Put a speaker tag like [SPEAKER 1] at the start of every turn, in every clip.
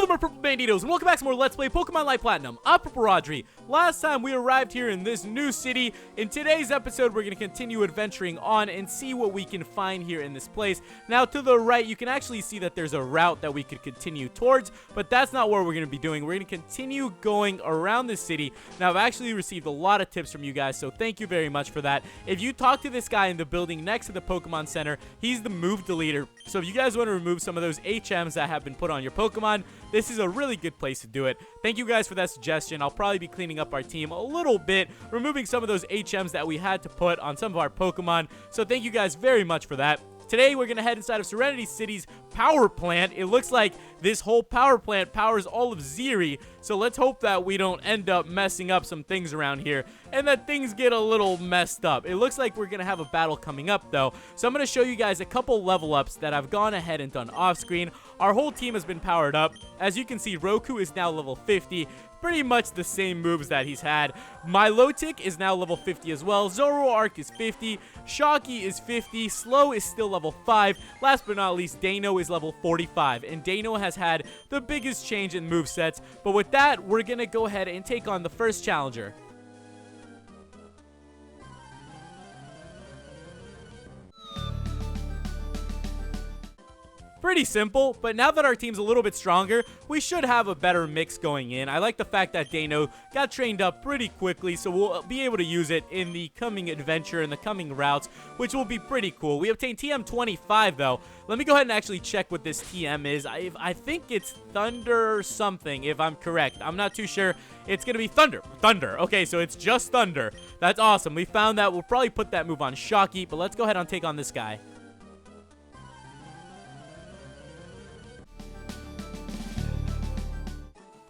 [SPEAKER 1] Hello my Purple Banditos, and welcome back to more Let's Play Pokemon Light Platinum. I'm PurpleRodri. Last time we arrived here in this new city. In today's episode, we're going to continue adventuring on and see what we can find here in this place. Now, to the right, you can actually see that there's a route that we could continue towards, but that's not what we're going to be doing. We're going to continue going around the city. Now, I've actually received a lot of tips from you guys, so thank you very much for that. If you talk to this guy in the building next to the Pokemon Center, he's the move deleter. So if you guys want to remove some of those HMs that have been put on your Pokemon, this is a really good place to do it. Thank you guys for that suggestion. I'll probably be cleaning up our team a little bit, removing some of those HMs that we had to put on some of our Pokemon. So thank you guys very much for that. Today, we're going to head inside of Serenity City's power plant. It looks like this whole power plant powers all of Ziri, so let's hope that we don't end up messing up some things around here, and that things get a little messed up. It looks like we're going to have a battle coming up, though, so I'm going to show you guys a couple level ups that I've gone ahead and done off-screen. Our whole team has been powered up. As you can see, Roku is now level 50. Pretty much the same moves that he's had. Milotic is now level 50 as well. Zoroark is 50. Shocky is 50. Slow is still level 5. Last but not least, Dano is level 45. And Dano has had the biggest change in movesets. But with that, we're going to go ahead and take on the first challenger. Pretty simple, but now that our team's a little bit stronger, we should have a better mix going in. I like the fact that Dano got trained up pretty quickly, so we'll be able to use it in the coming adventure and the coming routes, which will be pretty cool. We obtained TM25, though. Let me go ahead and actually check what this TM is. I think it's Thunder something, if I'm correct. I'm not too sure. It's going to be Thunder. Thunder. Okay, so it's just Thunder. That's awesome. We found that. We'll probably put that move on Shocky, but let's go ahead and take on this guy.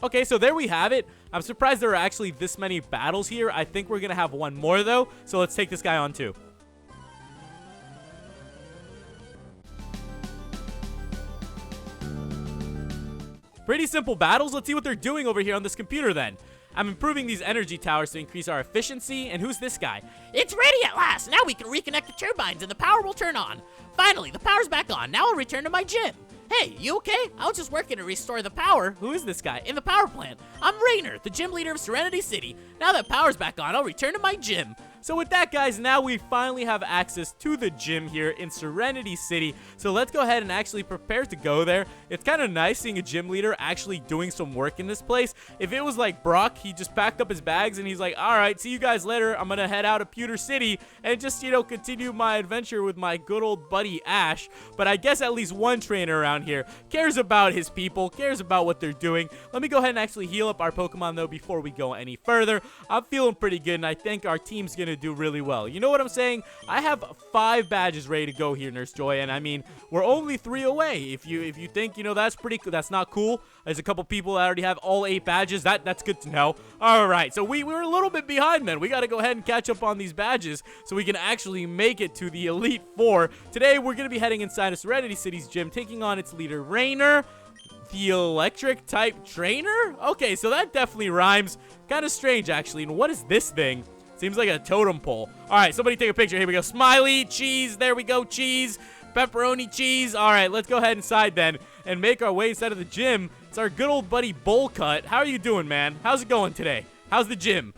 [SPEAKER 1] Okay, so there we have it. I'm surprised there are actually this many battles here. I think we're going to have one more, though. So let's take this guy on, too. Pretty simple battles. Let's see what they're doing over here on this computer, then. I'm improving these energy towers to increase our efficiency. And who's this guy?
[SPEAKER 2] It's ready at last. Now we can reconnect the turbines and the power will turn on. Finally, the power's back on. Now I'll return to my gym. Hey, you okay? I was just working to restore the power.
[SPEAKER 1] Who is this guy?
[SPEAKER 2] In the power plant. I'm Rayner, the gym leader of Serenity City. Now that power's back on, I'll return to my gym.
[SPEAKER 1] So with that, guys, now we finally have access to the gym here in Serenity City. So let's go ahead and actually prepare to go there. It's kind of nice seeing a gym leader actually doing some work in this place. If it was like Brock, he just packed up his bags and he's like, all right, see you guys later. I'm going to head out of Pewter City and just, you know, continue my adventure with my good old buddy Ash. But I guess at least one trainer around here cares about his people, cares about what they're doing. Let me go ahead and actually heal up our Pokemon, though, before we go any further. I'm feeling pretty good, and I think our team's going to do really well. You know what I'm saying? I have 5 badges ready to go here, Nurse Joy, and I mean, we're only 3 away. If you think, you know, that's pretty cool, that's not cool. There's a couple people that already have all 8 badges. That's good to know. All right, so we were a little bit behind, then. We got to go ahead and catch up on these badges so we can actually make it to the Elite Four. Today, we're going to be heading inside of Serenity City's gym, taking on its leader, Rayner, the electric type trainer. Okay, so that definitely rhymes. Kind of strange, actually. And what is this thing? Seems like a totem pole. All right, somebody take a picture. Here we go. Smiley, cheese. There we go. Cheese. Pepperoni, cheese. All right, let's go ahead inside then and make our way inside of the gym. It's our good old buddy Bullcut. How are you doing, man? How's it going today? How's the gym?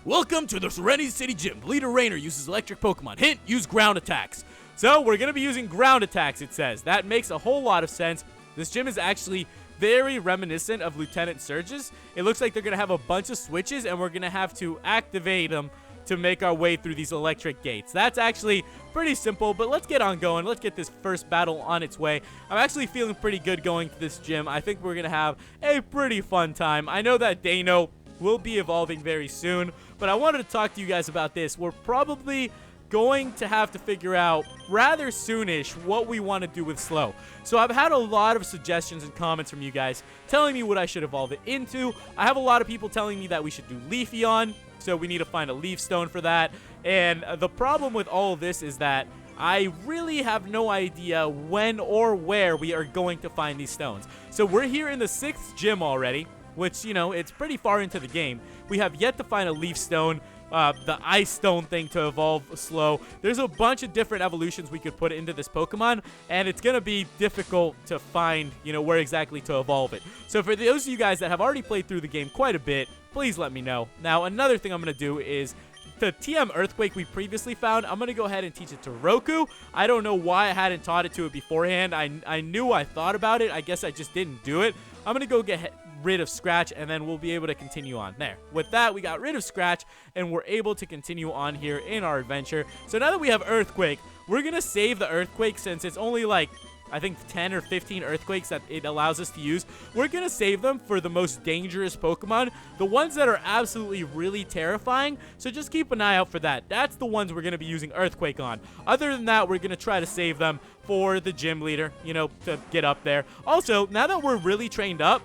[SPEAKER 1] Welcome to the Serenity City Gym. The leader Rayner uses electric Pokemon. Hint, use ground attacks. So we're going to be using ground attacks, it says. That makes a whole lot of sense. This gym is actually very reminiscent of Lieutenant Surge's. It looks like they're going to have a bunch of switches, and we're going to have to activate them to make our way through these electric gates. That's actually pretty simple, but let's get on going. Let's get this first battle on its way. I'm actually feeling pretty good going to this gym. I think we're going to have a pretty fun time. I know that Dano will be evolving very soon, but I wanted to talk to you guys about this. We're probably going to have to figure out rather soonish what we want to do with Slow. So I've had a lot of suggestions and comments from you guys telling me what I should evolve it into. I have a lot of people telling me that we should do Leafeon, so we need to find a Leaf Stone for that. And the problem with all of this is that I really have no idea when or where we are going to find these stones. So we're here in the 6th gym already, which, you know, it's pretty far into the game. We have yet to find a Leaf Stone. the Ice Stone thing to evolve slow. There's a bunch of different evolutions we could put into this Pokemon, and it's going to be difficult to find, where exactly to evolve it. So for those of you guys that have already played through the game quite a bit, please let me know. Now, another thing I'm going to do is the TM Earthquake we previously found, I'm going to go ahead and teach it to Roku. I don't know why I hadn't taught it to it beforehand. I knew I thought about it. I guess I just didn't do it. I'm going to go get rid of Scratch, and then we'll be able to continue on there. With that, we got rid of Scratch, and we're able to continue on here in our adventure. So now that we have Earthquake, we're going to save the Earthquake since it's only like, I think 10 or 15 Earthquakes that it allows us to use. We're going to save them for the most dangerous Pokemon, the ones that are absolutely really terrifying. So just keep an eye out for that. That's the ones we're going to be using Earthquake on. Other than that, we're going to try to save them for the Gym Leader, to get up there. Also, now that we're really trained up,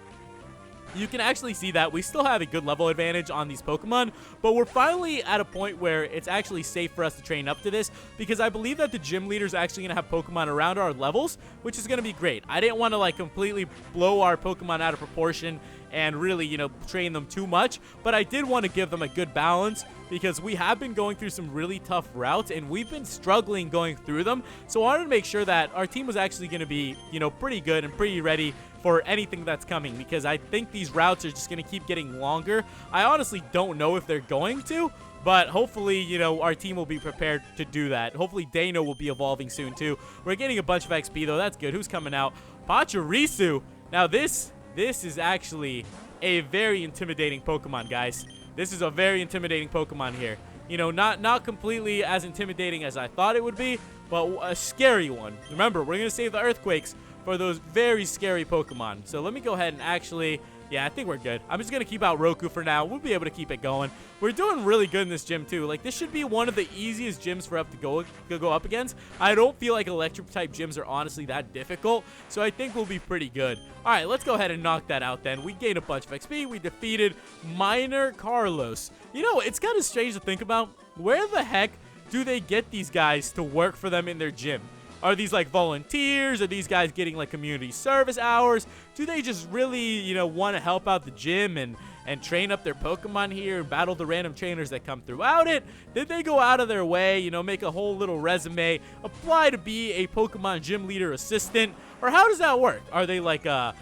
[SPEAKER 1] you can actually see that we still have a good level advantage on these Pokemon, but we're finally at a point where it's actually safe for us to train up to this, because I believe that the Gym Leader is actually going to have Pokemon around our levels, which is going to be great. I didn't want to like completely blow our Pokemon out of proportion and really, train them too much, but I did want to give them a good balance, because we have been going through some really tough routes, and we've been struggling going through them. So I wanted to make sure that our team was actually going to be, pretty good and pretty ready for anything that's coming, because I think these routes are just going to keep getting longer. I honestly don't know if they're going to, but hopefully, our team will be prepared to do that. Hopefully, Dano will be evolving soon, too. We're getting a bunch of XP, though. That's good. Who's coming out? Pachirisu. Now, this is actually a very intimidating Pokemon, guys. This is a very intimidating Pokemon here. Not completely as intimidating as I thought it would be, but a scary one. Remember, we're going to save the Earthquakes for those very scary Pokemon. So let me go ahead and actually... Yeah, I think we're good. I'm just going to keep out Roku for now. We'll be able to keep it going. We're doing really good in this gym, too. Like, this should be one of the easiest gyms for us to go up against. I don't feel like electric-type gyms are honestly that difficult, so I think we'll be pretty good. All right, let's go ahead and knock that out then. We gained a bunch of XP. We defeated Minor Carlos. It's kind of strange to think about. Where the heck do they get these guys to work for them in their gym? Are these like volunteers? Are these guys getting like community service hours? Do they just really, want to help out the gym and train up their Pokemon here and battle the random trainers that come throughout it? Did they go out of their way, make a whole little resume, apply to be a Pokemon Gym Leader assistant? Or how does that work? Are they like a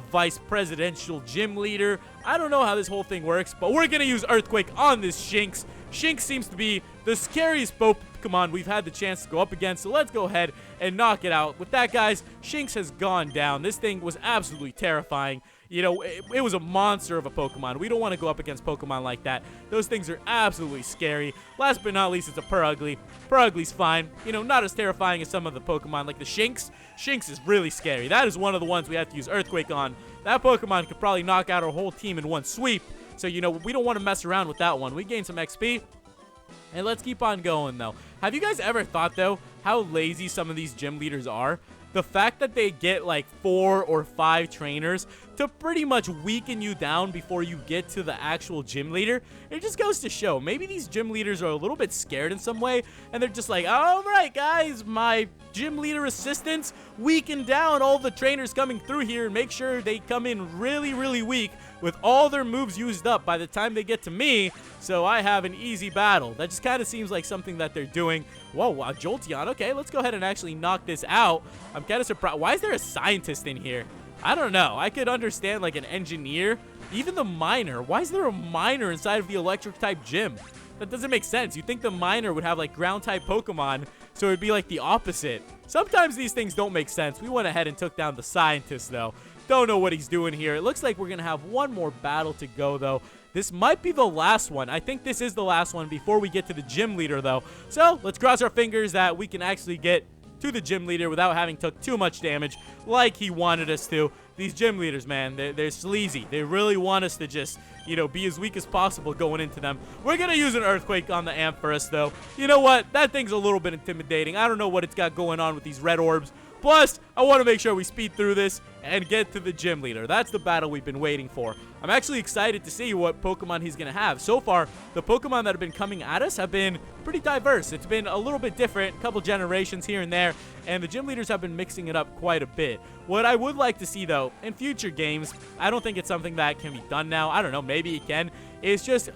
[SPEAKER 1] vice presidential gym leader? I don't know how this whole thing works, but we're going to use Earthquake on this Shinx. Shinx seems to be the scariest Pokemon we've had the chance to go up against, so let's go ahead and knock it out. With that, guys, Shinx has gone down. This thing was absolutely terrifying. It was a monster of a Pokemon. We don't want to go up against Pokemon like that. Those things are absolutely scary. Last but not least, it's a Purugly. Purugly's fine. Not as terrifying as some of the Pokemon like the Shinx. Shinx is really scary. That is one of the ones we have to use Earthquake on. That Pokemon could probably knock out our whole team in one sweep. So, we don't want to mess around with that one. We gained some XP. And let's keep on going, though. Have you guys ever thought, though, how lazy some of these gym leaders are? The fact that they get like 4 or 5 trainers to pretty much weaken you down before you get to the actual gym leader, it just goes to show maybe these gym leaders are a little bit scared in some way, and they're just like, all right, guys, my gym leader assistants weaken down all the trainers coming through here and make sure they come in really, really weak with all their moves used up by the time they get to me, so I have an easy battle. That just kind of seems like something that they're doing. Whoa, wow, Jolteon. Okay, let's go ahead and actually knock this out. I'm kind of surprised. Why is there a scientist in here? I don't know. I could understand like an engineer. Even the miner. Why is there a miner inside of the electric type gym? That doesn't make sense. You'd think the miner would have like ground type Pokemon, so it'd be like the opposite. Sometimes these things don't make sense. We went ahead and took down the scientist though. Don't know what he's doing here. It looks like we're going to have one more battle to go, though. This might be the last one. I think this is the last one before we get to the gym leader, though. So let's cross our fingers that we can actually get to the gym leader without having took too much damage like he wanted us to. These gym leaders, man, they're sleazy. They really want us to just, be as weak as possible going into them. We're going to use an Earthquake on the Ampharos, though. You know what? That thing's a little bit intimidating. I don't know what it's got going on with these red orbs. Plus, I want to make sure we speed through this and get to the gym leader. That's the battle we've been waiting for. I'm actually excited to see what Pokemon he's going to have. So far, the Pokemon that have been coming at us have been pretty diverse. It's been a little bit different, a couple generations here and there, and the gym leaders have been mixing it up quite a bit. What I would like to see, though, in future games, I don't think it's something that can be done now. I don't know, maybe it can. It's just,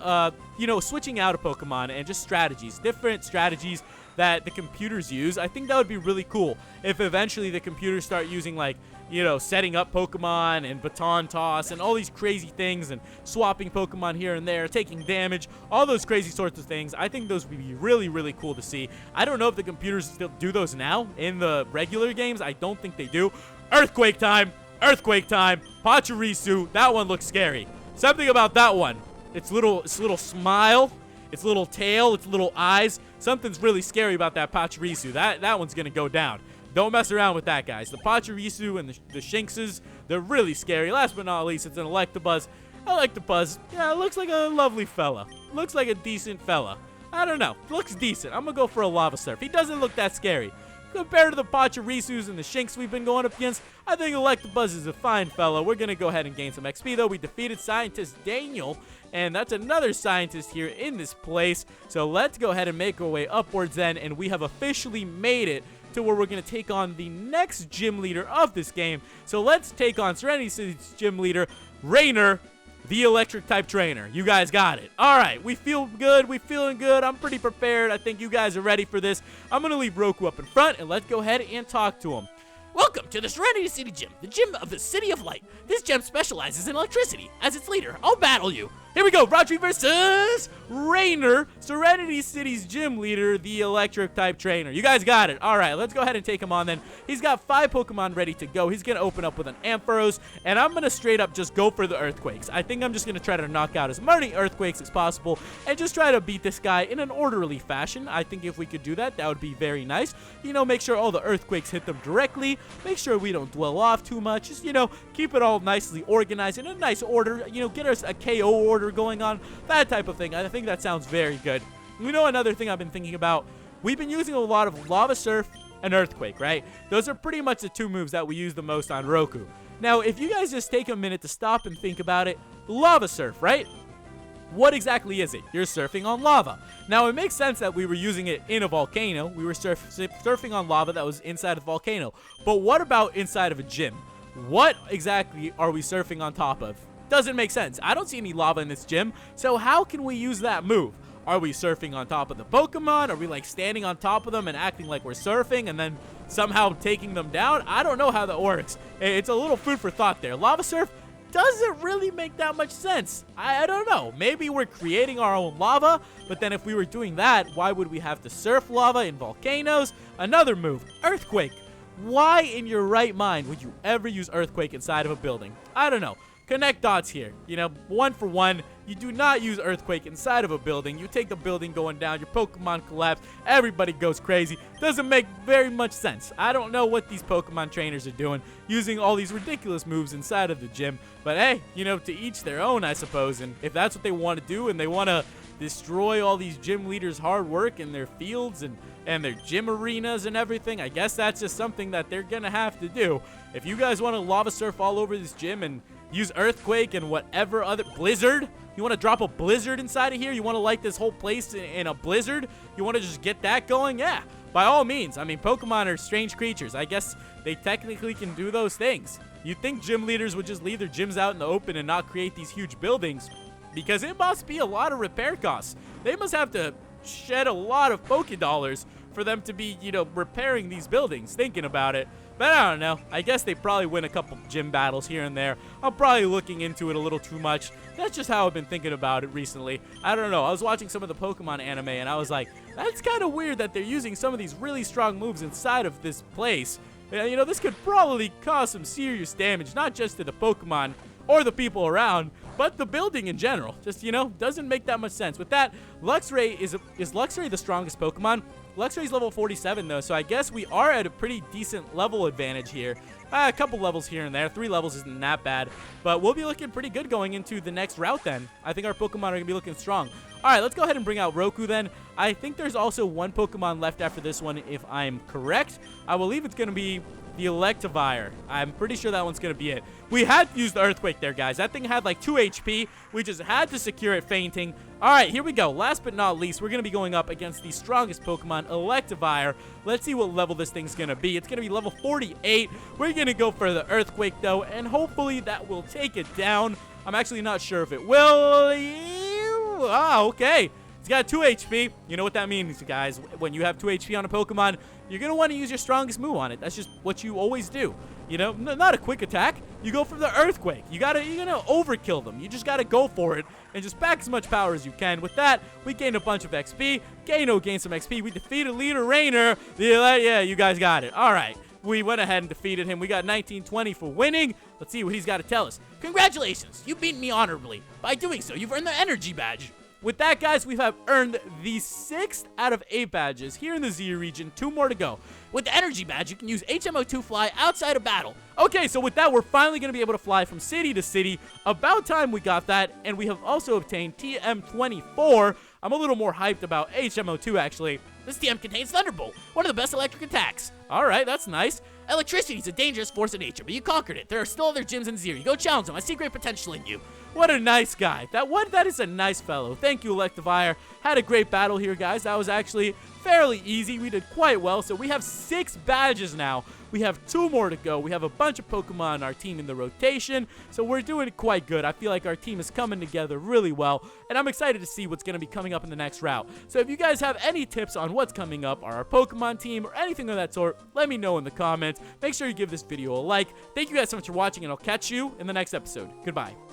[SPEAKER 1] you know, switching out a Pokemon and just strategies, different strategies that the computers use. I think that would be really cool if eventually the computers start using, like, you know, setting up Pokemon and baton toss and all these crazy things and swapping Pokemon here and there, taking damage, all those crazy sorts of things. I think those would be really, really cool to see. I don't know if the computers still do those now in the regular games. I don't think they do. Earthquake time! Earthquake time! Pachirisu, that one looks scary. Something about that one. Its little smile, its little tail, its little eyes. Something's really scary about that Pachirisu. That one's gonna go down. Don't mess around with that, guys. The Pachirisu and the Shinxes, they're really scary. Last but not least, it's an Electivuzz. Electivuzz, yeah, looks like a lovely fella. Looks like a decent fella. I don't know. Looks decent. I'm gonna go for a Lava Surf. He doesn't look that scary. Compared to the Pachirisus and the Shinx we've been going up against, I think Electivuzz is a fine fella. We're going to go ahead and gain some XP, though. We defeated Scientist Daniel, and that's another scientist here in this place. So let's go ahead and make our way upwards then, and we have officially made it to where we're going to take on the next gym leader of this game. So let's take on Serenity City's gym leader, Rayner, the electric type trainer. You guys got it. All right, we feel good. We feeling good. I'm pretty prepared. I think you guys are ready for this. I'm going to leave Roku up in front, and let's go ahead and talk to him.
[SPEAKER 2] Welcome to the Serenity City Gym, the gym of the City of Light. This gym specializes in electricity. As its leader, I'll battle you.
[SPEAKER 1] Here we go, Rodri versus Rayner, Serenity City's gym leader, the electric type trainer. You guys got it. All right, let's go ahead and take him on then. He's got 5 Pokemon ready to go. He's going to open up with an Ampharos, and I'm going to straight up just go for the Earthquakes. I think I'm just going to try to knock out as many Earthquakes as possible and just try to beat this guy in an orderly fashion. I think if we could do that, that would be very nice. You know, make sure all the Earthquakes hit them directly. Make sure we don't dwell off too much. Just, you know, keep it all nicely organized in a nice order. You know, get us a KO order going on, that type of thing. I think that sounds very good. You know, another thing I've been thinking about, we've been using a lot of Lava Surf and Earthquake, right? Those are pretty much the 2 moves that we use the most on Roku. Now, if you guys just take a minute to stop and think about it, Lava Surf, right? What exactly is it? You're surfing on lava. Now, it makes sense that we were using it in a volcano. We were surfing on lava that was inside a volcano. But what about inside of a gym? What exactly are we surfing on top of? Doesn't make sense. I don't see any lava in this gym, so how can we use that move? Are we surfing on top of the Pokemon? Are we like standing on top of them and acting like we're surfing and then somehow taking them down? I don't know how that works. It's a little food for thought there. Lava Surf doesn't really make that much sense. I don't know. Maybe we're creating our own lava, but then if we were doing that, why would we have to surf lava in volcanoes? Another move, Earthquake. Why in your right mind would you ever use Earthquake inside of a building? I don't know. Connect dots here. You know, 1 for 1. You do not use Earthquake inside of a building. You take the building going down, your Pokemon collapse, everybody goes crazy. Doesn't make very much sense. I don't know what these Pokemon trainers are doing, using all these ridiculous moves inside of the gym. But hey, you know, to each their own, I suppose. And if that's what they want to do and they want to destroy all these gym leaders' hard work in their fields and their gym arenas and everything, I guess that's just something that they're going to have to do. If you guys want to lava surf all over this gym and use Earthquake and whatever other Blizzard, you want to drop a Blizzard inside of here? You want to light this whole place in a Blizzard? You want to just get that going? Yeah, by all means. I mean, Pokemon are strange creatures. I guess they technically can do those things. You'd think gym leaders would just leave their gyms out in the open and not create these huge buildings, because it must be a lot of repair costs. They must have to shed a lot of Poké-dollars for them to be, you know, repairing these buildings, thinking about it. But I don't know. I guess they probably win a couple gym battles here and there. I'm probably looking into it a little too much. That's just how I've been thinking about it recently. I don't know. I was watching some of the Pokemon anime, and I was like, that's kind of weird that they're using some of these really strong moves inside of this place. You know, this could probably cause some serious damage, not just to the Pokemon or the people around, but the building in general. Just, you know, doesn't make that much sense. With that, Luxray is Luxray the strongest Pokemon? Luxray's level 47 though, so I guess we are at a pretty decent level advantage here. A couple levels here and there. 3 levels isn't that bad, but we'll be looking pretty good going into the next route then. I think our Pokemon are going to be looking strong. All right, let's go ahead and bring out Roku then. I think there's also 1 Pokemon left after this one, if I'm correct. I believe it's going to be the Electivire. I'm pretty sure that one's going to be it. We had to use the Earthquake there, guys. That thing had like 2 HP. We just had to secure it fainting. All right, here we go. Last but not least, we're going to be going up against the strongest Pokemon, Electivire. Let's see what level this thing's going to be. It's going to be level 48. We're going to go for the Earthquake, though, and hopefully that will take it down. I'm actually not sure if it will. Ah, okay. It's got 2 HP. You know what that means, guys. When you have 2 HP on a Pokemon, you're going to want to use your strongest move on it. That's just what you always do. You know, not a quick attack. You go for the Earthquake. You're going to overkill them. You just got to go for it and just pack as much power as you can. With that, we gained a bunch of XP. Gained some XP. We defeated leader Rayner. Yeah, you guys got it. All right. We went ahead and defeated him. We got 1920 for winning. Let's see what he's got to tell us.
[SPEAKER 2] Congratulations, you beat me honorably. By doing so, you've earned the energy badge.
[SPEAKER 1] With that, guys, we have earned the 6th out of 8 badges here in the Z region. 2 more to go.
[SPEAKER 2] With the energy badge, you can use HMO2 Fly outside of battle.
[SPEAKER 1] Okay, so with that, we're finally going to be able to fly from city to city. About time we got that, and we have also obtained TM24. I'm a little more hyped about HMO2, actually.
[SPEAKER 2] This TM contains Thunderbolt, one of the best electric attacks.
[SPEAKER 1] All right, that's nice.
[SPEAKER 2] Electricity is a dangerous force of nature, but you conquered it. There are still other gyms in Zero. Go challenge them. I see great potential in you.
[SPEAKER 1] What a nice guy. That is a nice fellow. Thank you, Electivire. Had a great battle here, guys. That was actually fairly easy. We did quite well. So we have 6 badges now. We have 2 more to go. We have a bunch of Pokemon on our team in the rotation, so we're doing quite good. I feel like our team is coming together really well, and I'm excited to see what's going to be coming up in the next route. So if you guys have any tips on what's coming up, or our Pokemon team, or anything of that sort, let me know in the comments. Make sure you give this video a like. Thank you guys so much for watching, and I'll catch you in the next episode. Goodbye.